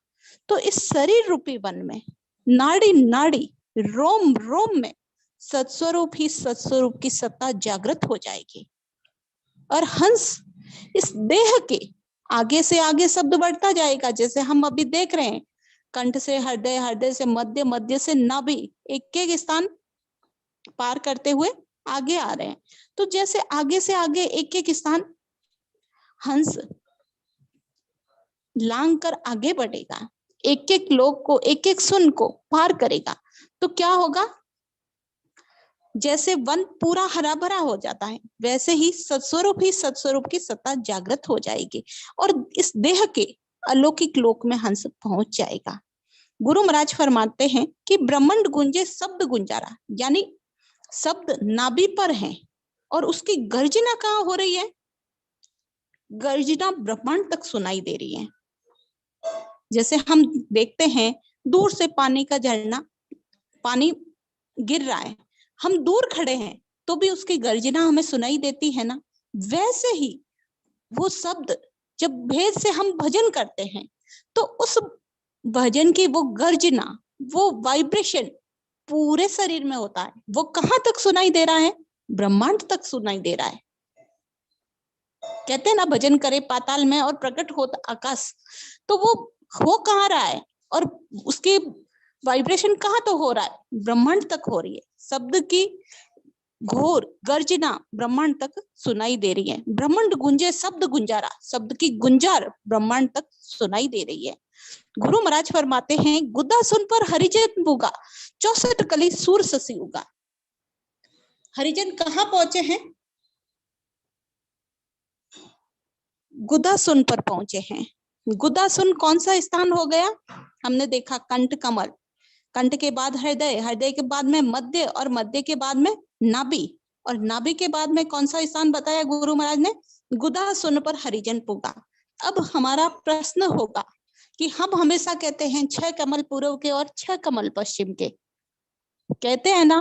तो इस शरीर रूपी वन में नाड़ी नाड़ी, रोम रोम में सत्स्वरूप ही सत्स्वरूप की सत्ता जागृत हो जाएगी। और हंस इस देह के आगे से आगे शब्द बढ़ता जाएगा। जैसे हम अभी देख रहे हैं, कंठ से हृदय, हृदय से मध्य, मध्य से नाभि, एक एक स्थान पार करते हुए आगे आ रहे हैं। तो जैसे आगे से आगे एक एक स्थान हंस लांग कर आगे बढ़ेगा, एक एक लोक को, एक एक सुन को पार करेगा, तो क्या होगा, जैसे वन पूरा हरा भरा हो जाता है, वैसे ही सत्स्वरूप की सत्ता जागृत हो जाएगी और इस देह के अलौकिक लोक में हंस पहुंच जाएगा। गुरु महाराज फरमाते हैं कि ब्रह्मांड गुंजे शब्द गुंजारा, यानी शब्द नाभि पर है और उसकी गर्जना कहाँ हो रही है, गर्जना ब्रह्मांड तक सुनाई दे रही है। जैसे हम देखते हैं दूर से पानी का झरना, पानी गिर रहा है, हम दूर खड़े हैं तो भी उसकी गर्जना हमें सुनाई देती है ना। वैसे ही वो शब्द जब भेद से हम भजन करते हैं तो उस भजन की वो गर्जना, वो वाइब्रेशन पूरे शरीर में होता है। वो कहाँ तक सुनाई दे रहा है, ब्रह्मांड तक सुनाई दे रहा है। कहते हैं ना भजन करे पाताल में और प्रकट होता आकाश, तो वो हो कहाँ रहा है और उसकी वाइब्रेशन कहाँ तो हो रहा है, ब्रह्मांड तक हो रही है। शब्द की घोर गर्जना ब्रह्मांड तक सुनाई दे रही है। ब्रह्मांड गुंजे शब्द गुंजारा, शब्द की गुंजार ब्रह्मांड तक सुनाई दे रही है। गुरु महाराज फरमाते हैं गुद्दा सुन पर हरिजन पुगा, 64 कली सूर शशि उगा। हरिजन कहाँ पहुंचे हैं, गुदासुन पर पहुंचे हैं। गुदासुन कौन सा स्थान हो गया, हमने देखा कंठ कमल, कंठ के बाद हृदय, हृदय के बाद में मध्य और मध्य के बाद में नाभि, और नाभि के बाद में कौन सा स्थान बताया गुरु महाराज ने, गुदासुन पर हरिजन पुगा। अब हमारा प्रश्न होगा कि हम हमेशा कहते हैं 6 कमल पूर्व के और 6 कमल पश्चिम के, कहते हैं ना,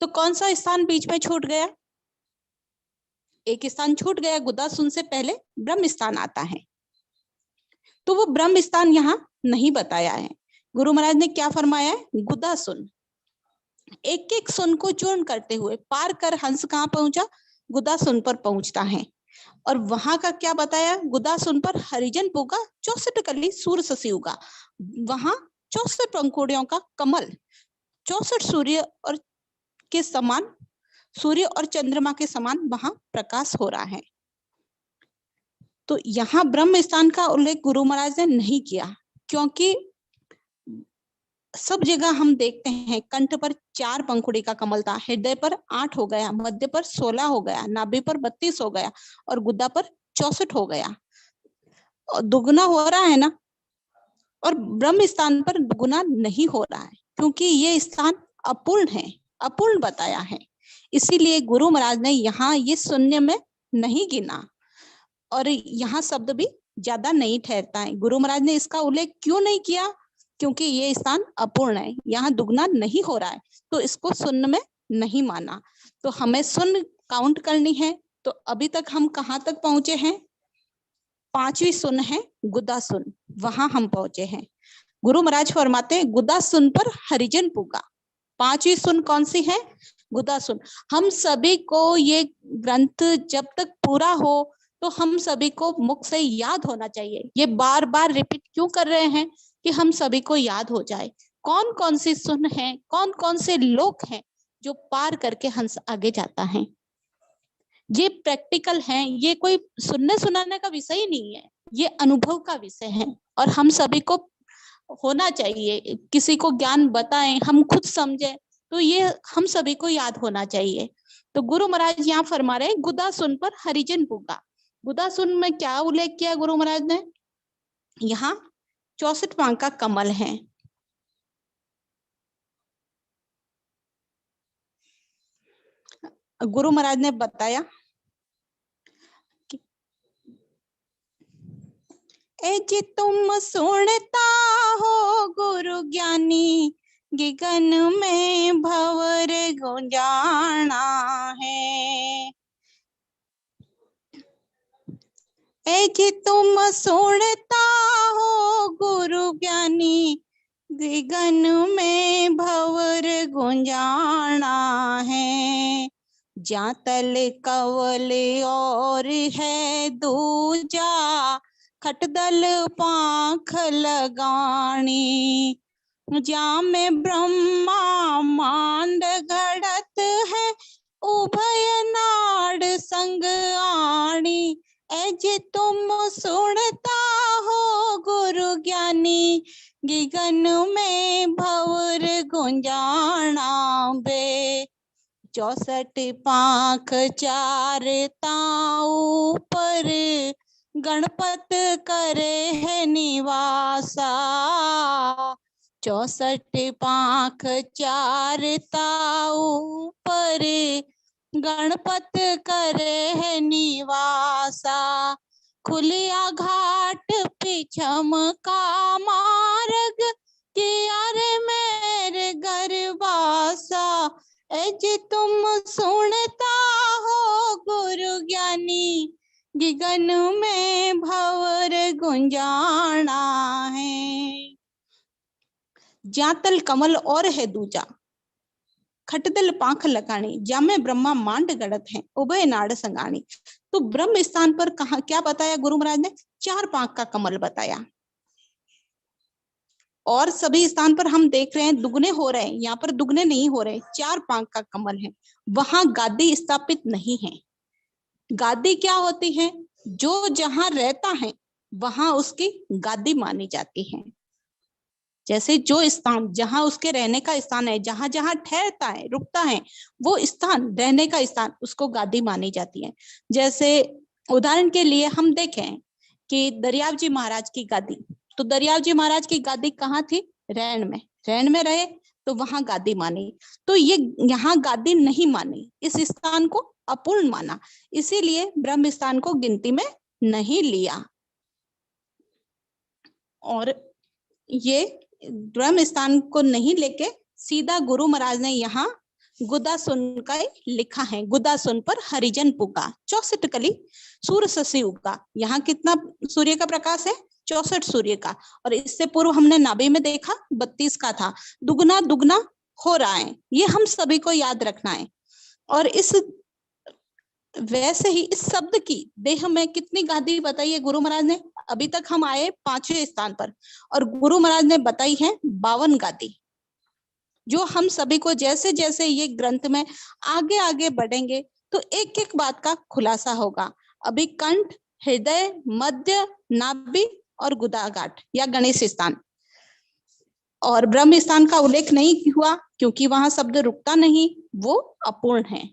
तो कौन सा स्थान बीच में छूट गया, एक स्थान छूट गया, गुदासुन से पहले ब्रह्म स्थान आता है, तो वो ब्रह्म स्थान यहाँ नहीं बताया है। गुरु महाराज ने क्या फरमाया है, गुदासुन, एक एक सुन को चूर्ण करते हुए पार कर हंस कहाँ पहुंचा, गुदासुन पर पहुंचता है। और वहां का क्या बताया, गुदासुन पर हरिजन पुगा, 64 कली सूर शशि उगा। वहां 64 पंखुड़ियों का कमल, 64 सूर्य और के समान, सूर्य और चंद्रमा के समान वहां प्रकाश हो रहा है। तो यहाँ ब्रह्म स्थान का उल्लेख गुरु महाराज ने नहीं किया, क्योंकि सब जगह हम देखते हैं कंठ पर 4 पंखुड़ी का कमल था, हृदय पर 8 हो गया, मध्य पर 16 हो गया, नाभि पर 32 हो गया और गुद्दा पर 64 हो गया, और दुगुना हो रहा है ना। और ब्रह्म स्थान पर दुगुना नहीं हो रहा है, क्योंकि ये स्थान अपूर्ण है, अपूर्ण बताया है। इसीलिए गुरु महाराज ने यहाँ ये शून्य में नहीं गिना और यहाँ शब्द भी ज्यादा नहीं ठहरता है। गुरु महाराज ने इसका उल्लेख क्यों नहीं किया, क्योंकि ये स्थान अपूर्ण है, यहाँ दुगना नहीं हो रहा है, तो इसको शून्य में नहीं माना। तो हमें सुन काउंट करनी है। तो अभी तक हम कहाँ तक पहुंचे हैं? पांचवी सुन है गुदा सुन, वहां हम पहुंचे हैं। गुरु महाराज फरमाते हैं गुदा सुन पर हरिजन पुगा। पांचवी सुन कौन सी है? गुदा सुन। हम सभी को ये ग्रंथ जब तक पूरा हो तो हम सभी को मुख से याद होना चाहिए। ये बार बार रिपीट क्यों कर रहे हैं? कि हम सभी को याद हो जाए कौन कौन सी सुन है, कौन कौन से लोक हैं जो पार करके हंस आगे जाता है। ये प्रैक्टिकल है, ये कोई सुनने सुनाने का विषय ही नहीं है, ये अनुभव का विषय है। और हम सभी को होना चाहिए, किसी को ज्ञान बताएं, हम खुद समझे, तो ये हम सभी को याद होना चाहिए। तो गुरु महाराज यहाँ फरमा रहे गुदा सुन पर हरिजन पुगा। गुदा सुन में क्या उल्लेख किया गुरु महाराज ने? यहाँ 64 पांव का कमल है। गुरु महाराज ने बताया ए जी तुम सुनता हो गुरु ज्ञानी, गगन में भंवर गुंजाना है। ए जी तुम सुनता हो गुरु ज्ञानी, गगन में भंवर गुंजाना है। जातल कवल और है दूजा, खटदल पाख लगानी। जा में ब्रह्मा मांड घड़त है, उभय नाड़ संग आणी। ऐजे तुम सुनता हो गुरु ज्ञानी, गगन में भंवर गुंजाना बे। 64 पांख चार ताऊ पर, गणपत करे है निवासा। 64 पांख चार ताऊ पर, गणपत करे है निवासा। खुलिया घाट पिछम का मार्ग, किया रे मेरे गरवासा। ऐज तुम सुनता हो गुरु ज्ञानी, गगन में भंवर गुंजाना है। जातल कमल और है दूजा, खटदल पांख लगानी। जामे ब्रह्मा मांड गड़त है, उभय नाड़ संगानी। तो ब्रह्म स्थान पर कहा क्या बताया गुरु महाराज ने? 4 पांख का कमल बताया। और सभी स्थान पर हम देख रहे हैं दुगने हो रहे हैं, यहाँ पर दुगने नहीं हो रहे, 4 पांख का कमल है। वहां गादी स्थापित नहीं है। गादी क्या होती है? जो जहां रहता है वहां उसकी गादी मानी जाती है। जैसे जो स्थान जहां उसके रहने का स्थान है, जहां जहां ठहरता है, रुकता है, वो स्थान रहने का स्थान, उसको गादी मानी जाती है। जैसे उदाहरण के लिए हम देखें कि दरियाव जी महाराज की गादी, तो दरियाव जी महाराज की गादी कहाँ थी? रैन में। रैन में रहे तो वहां गादी मानी। तो ये यहाँ गादी नहीं मानी, इस स्थान को अपूर्ण माना, इसीलिए ब्रह्म स्थान को गिनती में नहीं लिया। और ये ब्रह्म स्थान को नहीं लेके सीधा गुरु महाराज ने यहाँ गुदा सुन का लिखा है। गुदा सुन पर हरिजन पुगा, 64 कली सूर्य शशि उगा। यहाँ कितना सूर्य का प्रकाश है? 64 सूर्य का। और इससे पूर्व हमने नाभि में देखा 32 का था। दुगना दुगना हो रहा है, ये हम सभी को याद रखना है। और इस वैसे ही इस शब्द की देह में कितनी गादी बताई है गुरु महाराज ने? अभी तक हम आए 5वें स्थान पर, और गुरु महाराज ने बताई है 52 गादी, जो हम सभी को जैसे जैसे ये ग्रंथ में आगे आगे बढ़ेंगे तो एक एक बात का खुलासा होगा। अभी कंठ, हृदय, मध्य, नाभि और गुदाघाट या गणेश स्थान और ब्रह्म स्थान का उल्लेख नहीं हुआ क्योंकि वहां शब्द रुकता नहीं, वो अपूर्ण है।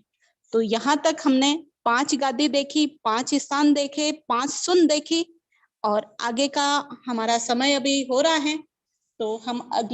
तो यहाँ तक हमने 5 गादी देखी, 5 स्थान देखे, 5 सुन देखी, और आगे का हमारा समय अभी हो रहा है, तो हम अगली